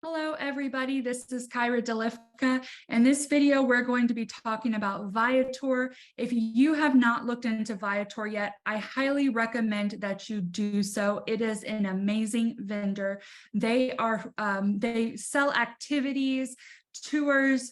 Hello, everybody. This is Kyra Dolifka. In this video, we're going to be talking about Viator. If you have not looked into Viator yet, I highly recommend that you do so. It is an amazing vendor. They sell activities, tours,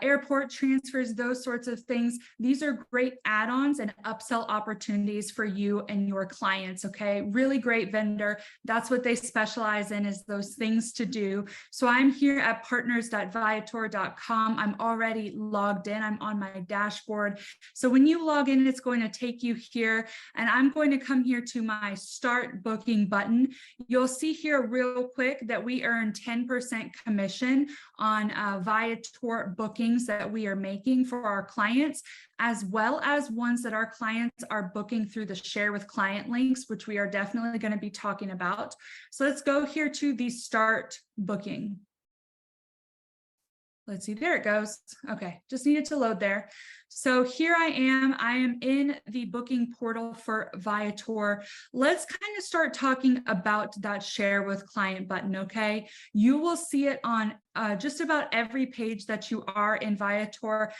airport transfers, those sorts of things. These are great add-ons and upsell opportunities for you and your clients, okay? Really great vendor. That's what they specialize in, is those things to do. So I'm here at partners.viator.com. I'm already logged in. I'm on my dashboard. So when you log in, it's going to take you here, and I'm going to come here to my start booking button. You'll see here real quick that we earn 10% commission on Viator bookings that we are making for our clients, as well as ones that our clients are booking through the share with client links, which we are definitely going to be talking about. So let's go here to the start booking. Let's see, there it goes. Okay, just needed to load there. So here I am in the booking portal for Viator. Let's kind of start talking about that share with client button, okay? You will see it on just about every page that you are in Viator,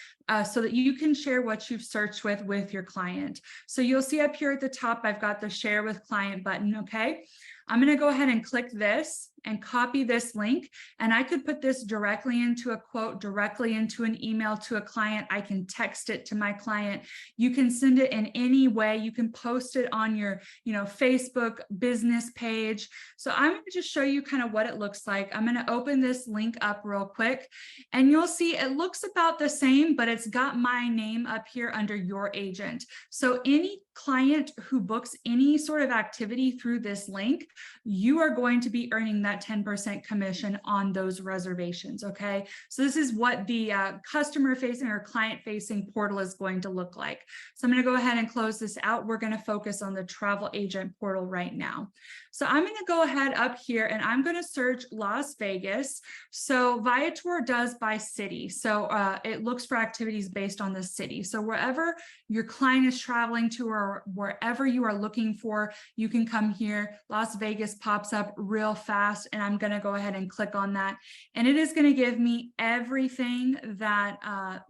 so that you can share what you've searched with your client. So you'll see up here at the top, I've got the share with client button, okay? I'm going to go ahead and click this and copy this link, and I could put this directly into a quote, directly into an email to a client. I can text it to my client. You can send it in any way. You can post it on your, Facebook business page. So I'm going to just show you kind of what it looks like. I'm going to open this link up real quick, and you'll see it looks about the same, but it's got my name up here under your agent. So any client who books any sort of activity through this link, you are going to be earning that 10% commission on those reservations, okay? So this is what the customer facing or client facing portal is going to look like. So I'm going to go ahead and close this out. We're going to focus on the travel agent portal right now. So I'm going to go ahead up here and I'm going to search Las Vegas. So Viator does by city. So it looks for activities based on the city. So wherever your client is traveling to or wherever you are looking for, you can come here. Las Vegas pops up real fast, and I'm going to go ahead and click on that. And it is going to give me everything that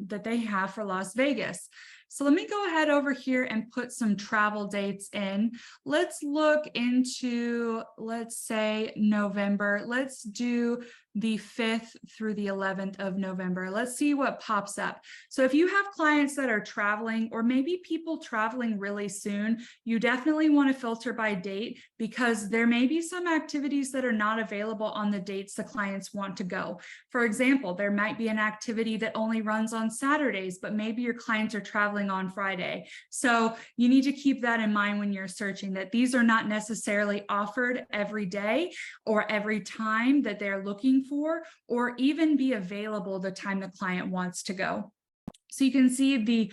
that they have for Las Vegas. So let me go ahead over here and put some travel dates in. Let's look into, let's say, November. Let's do the 5th through the 11th of November. Let's see what pops up. So if you have clients that are traveling, or maybe people traveling really soon, you definitely want to filter by date, because there may be some activities that are not available on the dates the clients want to go. For example, there might be an activity that only runs on Saturdays, but maybe your clients are traveling on Friday. So you need to keep that in mind when you're searching, that these are not necessarily offered every day or every time that they're looking for, or even be available the time the client wants to go. So you can see the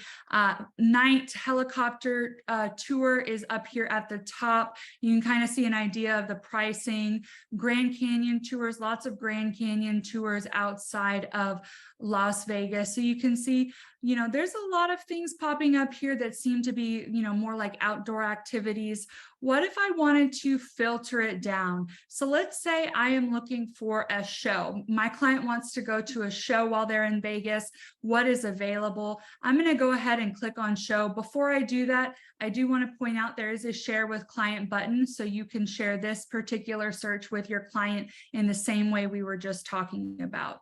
night helicopter tour is up here at the top. You can kind of see an idea of the pricing. Grand Canyon tours, lots of Grand Canyon tours outside of Las Vegas. So you can see, there's a lot of things popping up here that seem to be, more like outdoor activities. What if I wanted to filter it down? So let's say I am looking for a show. My client wants to go to a show while they're in Vegas. What is available? I'm going to go ahead and click on show. Before I do that, I do want to point out there is a share with client button, so you can share this particular search with your client in the same way we were just talking about.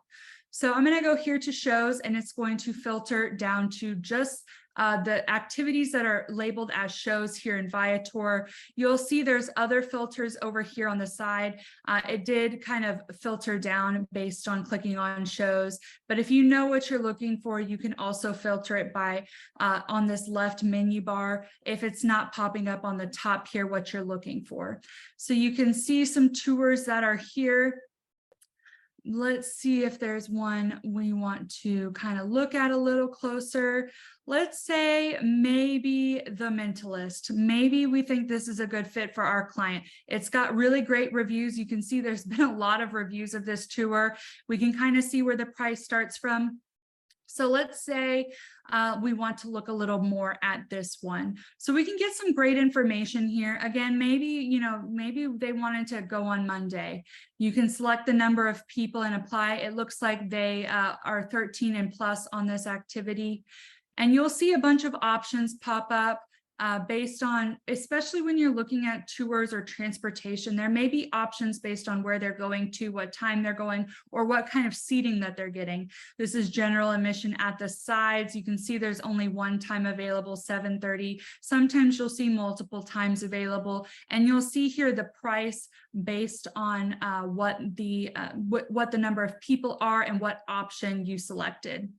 So I'm going to go here to shows, and it's going to filter down to just the activities that are labeled as shows here in Viator. You'll see there's other filters over here on the side. It did kind of filter down based on clicking on shows, but if you know what you're looking for, you can also filter it by on this left menu bar if it's not popping up on the top here what you're looking for. So you can see some tours that are here. Let's see if there's one we want to kind of look at a little closer. Let's say maybe The Mentalist. Maybe we think this is a good fit for our client. It's got really great reviews. You can see there's been a lot of reviews of this tour. We can kind of see where the price starts from. So let's say we want to look a little more at this one. So we can get some great information here. Again, maybe they wanted to go on Monday. You can select the number of people and apply. It looks like they are 13 and plus on this activity. And you'll see a bunch of options pop up. Based on, especially when you're looking at tours or transportation, there may be options based on where they're going to, what time they're going, or what kind of seating that they're getting. This is general admission at the sides. You can see there's only one time available, 7:30. Sometimes you'll see multiple times available, and you'll see here the price based on what the number of people are and what option you selected.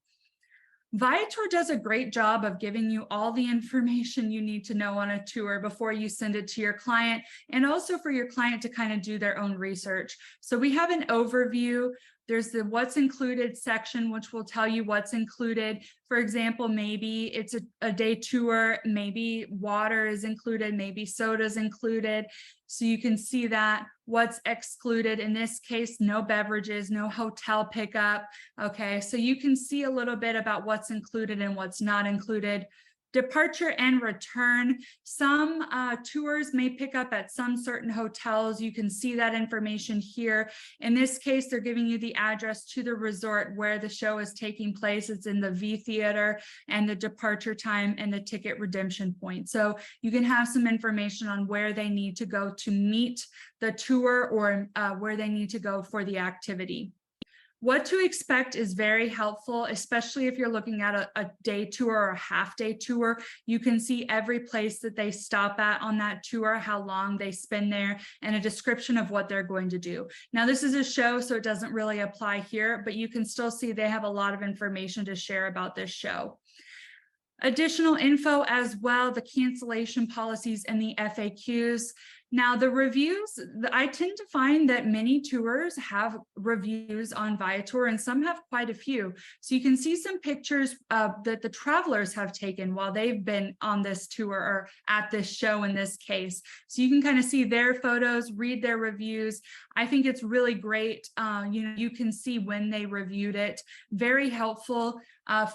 Viator does a great job of giving you all the information you need to know on a tour before you send it to your client, and also for your client to kind of do their own research. So we have an overview. There's the what's included section, which will tell you what's included. For example, maybe it's a day tour, maybe water is included, maybe soda's included. So you can see that what's excluded. In this case, no beverages, no hotel pickup. Okay, so you can see a little bit about what's included and what's not included. Departure and return. Some tours may pick up at some certain hotels. You can see that information here. In this case, they're giving you the address to the resort where the show is taking place. It's in the V Theater, and the departure time and the ticket redemption point. So you can have some information on where they need to go to meet the tour, or where they need to go for the activity. What to expect is very helpful, especially if you're looking at a day tour or a half-day tour. You can see every place that they stop at on that tour, how long they spend there, and a description of what they're going to do. Now, this is a show, so it doesn't really apply here, but you can still see they have a lot of information to share about this show. Additional info as well, the cancellation policies and the FAQs. Now, the reviews, I tend to find that many tours have reviews on Viator, and some have quite a few. So you can see some pictures that the travelers have taken while they've been on this tour or at this show in this case. So you can kind of see their photos, read their reviews. I think it's really great. You can see when they reviewed it. Very helpful.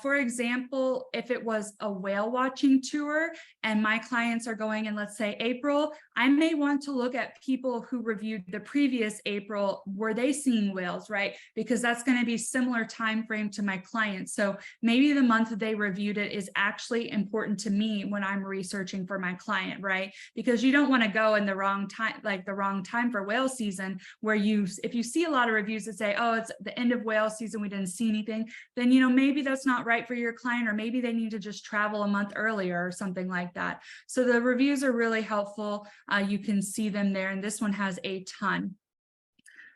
For example, if it was a whale watching tour and my clients are going in, let's say, April, I may want to look at people who reviewed the previous April. Were they seeing whales, right? Because that's going to be similar time frame to my clients. So maybe the month that they reviewed it is actually important to me when I'm researching for my client, right? Because you don't want to go in the wrong time, like the wrong time for whale season, where if you see a lot of reviews that say, oh, it's the end of whale season, we didn't see anything, then, maybe that's not right for your client, or maybe they need to just travel a month earlier or something like that. So the reviews are really helpful. You can see them there, and this one has a ton.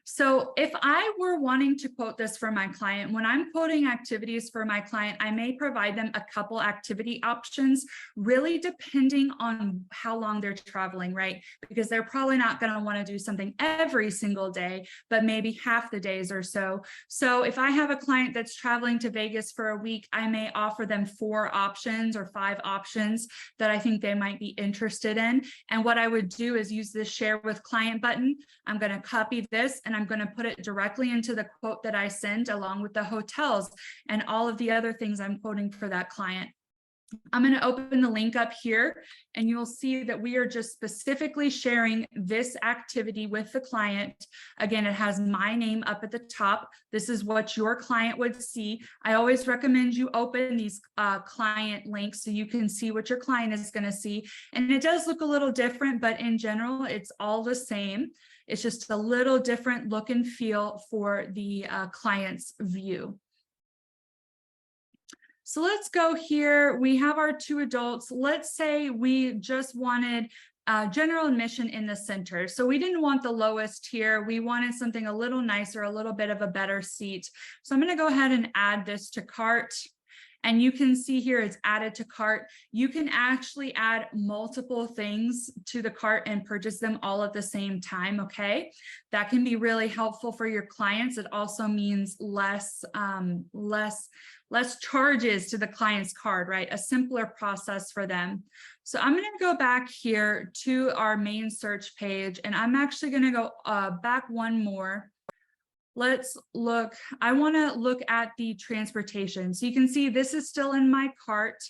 So if I were wanting to quote this for my client, when I'm quoting activities for my client, I may provide them a couple activity options, really depending on how long they're traveling, right? Because they're probably not going to want to do something every single day, but maybe half the days or so. So if I have a client that's traveling to Vegas for a week, I may offer them 4 options or 5 options that I think they might be interested in. And what I would do is use this share with client button. I'm going to copy this, and I'm going to put it directly into the quote that I send, along with the hotels and all of the other things I'm quoting for that client. I'm going to open the link up here, and you'll see that we are just specifically sharing this activity with the client. Again, it has my name up at the top. This is what your client would see. I always recommend you open these client links so you can see what your client is going to see. And it does look a little different, but in general, it's all the same. It's just a little different look and feel for the client's view. So let's go here. We have our 2 adults. Let's say we just wanted general admission in the center. So we didn't want the lowest tier. We wanted something a little nicer, a little bit of a better seat. So I'm going to go ahead and add this to cart. And you can see here it's added to cart. You can actually add multiple things to the cart and purchase them all at the same time, okay? That can be really helpful for your clients. It also means less charges to the client's card, right? A simpler process for them. So I'm going to go back here to our main search page, and I'm actually going to go back one more. let's look. I want to look at the transportation. So you can see this is still in my cart.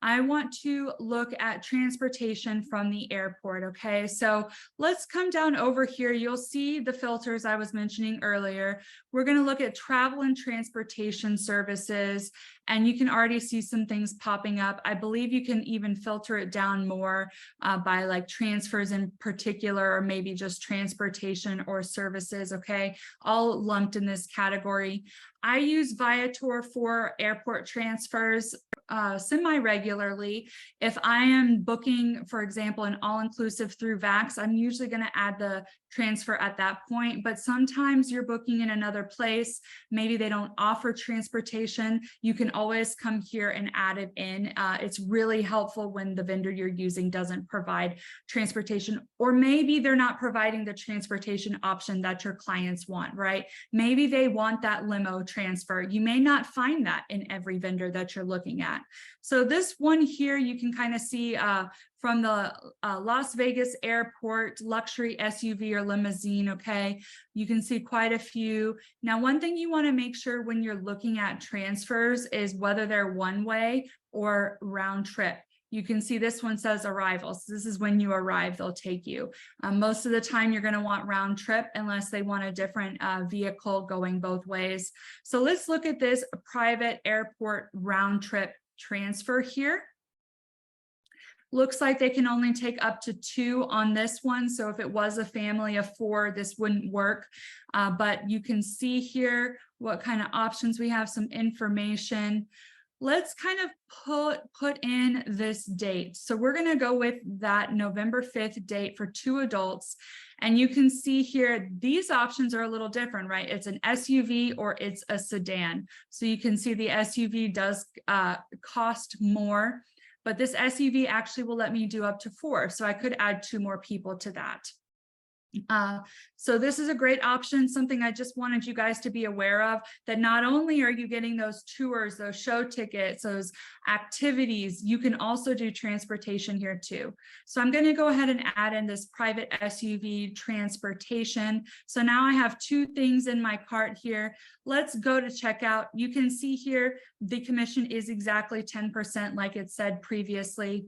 I want to look at transportation from the airport. Okay, so let's come down over here. You'll see the filters I was mentioning earlier. We're going to look at travel and transportation services, and you can already see some things popping up. I believe you can even filter it down more by like transfers in particular, or maybe just transportation or services. Okay, all lumped in this category. I use Viator for airport transfers semi-regularly. If I am booking, for example, an all-inclusive through Vax, I'm usually going to add the transfer at that point, but sometimes you're booking in another place, maybe they don't offer transportation, you can always come here and add it in. It's really helpful when the vendor you're using doesn't provide transportation, or maybe they're not providing the transportation option that your clients want, right? Maybe they want that limo transfer. You may not find that in every vendor that you're looking at. So this one here, you can kind of see from the Las Vegas airport luxury SUV or limousine. Okay, you can see quite a few. Now, one thing you want to make sure when you're looking at transfers is whether they're one way or round trip. You can see this one says arrival. So this is when you arrive, they'll take you. Most of the time you're going to want round trip unless they want a different vehicle going both ways. So let's look at this private airport round trip transfer here. Looks like they can only take up to 2 on this one. So if it was a family of 4, this wouldn't work. But you can see here what kind of options we have, some information. Let's kind of put in this date. So we're going to go with that November 5th date for 2 adults. And you can see here, these options are a little different, right? It's an SUV or it's a sedan. So you can see the SUV does cost more, but this SUV actually will let me do up to 4. So I could add 2 more people to that. So this is a great option, something I just wanted you guys to be aware of, that not only are you getting those tours, those show tickets, those activities, you can also do transportation here too. So I'm going to go ahead and add in this private SUV transportation. So now I have 2 things in my cart here. Let's go to checkout. You can see here the commission is exactly 10% like it said previously.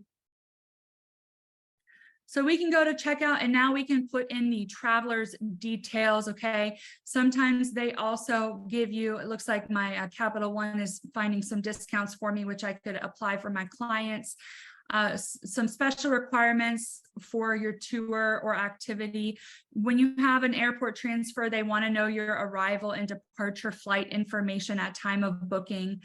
So we can go to checkout, and now we can put in the traveler's details. Okay, sometimes they also give you, it looks like my Capital One is finding some discounts for me, which I could apply for my clients. Some special requirements for your tour or activity. When you have an airport transfer, they want to know your arrival and departure flight information at time of booking.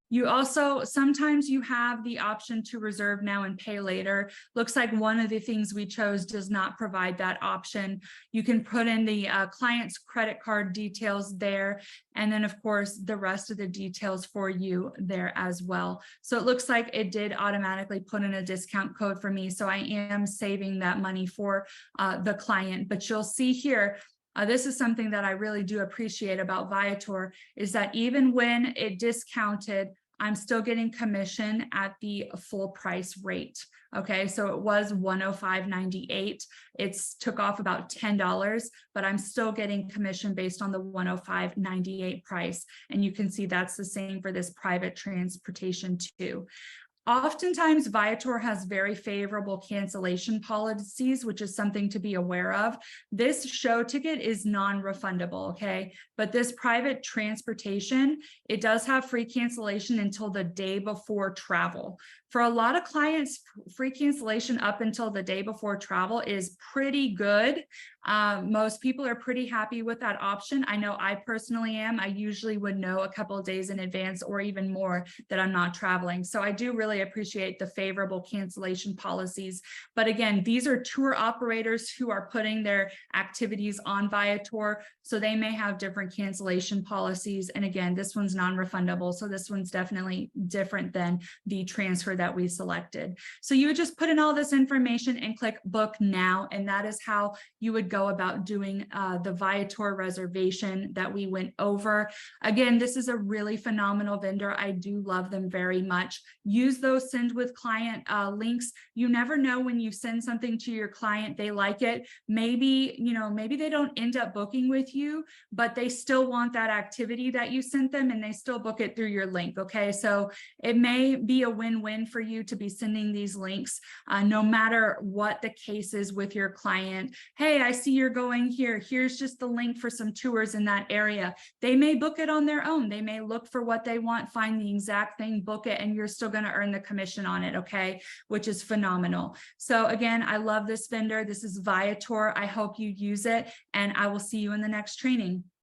You also, sometimes you have the option to reserve now and pay later. Looks like one of the things we chose does not provide that option. You can put in the client's credit card details there. And then of course, the rest of the details for you there as well. So it looks like it did automatically put in a discount code for me. So I am saving that money for the client, but you'll see here, this is something that I really do appreciate about Viator, is that even when it discounted, I'm still getting commission at the full price rate. Okay, so it was $105.98. It's took off about $10, but I'm still getting commission based on the $105.98 price. And you can see that's the same for this private transportation too. Oftentimes, Viator has very favorable cancellation policies, which is something to be aware of. This show ticket is non-refundable, okay? But this private transportation, it does have free cancellation until the day before travel. For a lot of clients, free cancellation up until the day before travel is pretty good. Most people are pretty happy with that option. I know I personally am. I usually would know a couple of days in advance or even more that I'm not traveling. So I do really appreciate the favorable cancellation policies. But again, these are tour operators who are putting their activities on Viator, so they may have different cancellation policies. And again, this one's non-refundable. So this one's definitely different than the transfer that we selected. So you would just put in all this information and click book now. And that is how you would go go about doing the Viator reservation that we went over. Again, this is a really phenomenal vendor. I do love them very much. Use those send with client links. You never know when you send something to your client, they like it. Maybe, maybe they don't end up booking with you, but they still want that activity that you sent them and they still book it through your link. Okay. So it may be a win-win for you to be sending these links, no matter what the case is with your client. Hey, I see you're going here. Here's just the link for some tours in that area. They may book it on their own. They may look for what they want, find the exact thing, book it, and you're still going to earn the commission on it. Okay. Which is phenomenal. So again, I love this vendor. This is Viator. I hope you use it, and I will see you in the next training.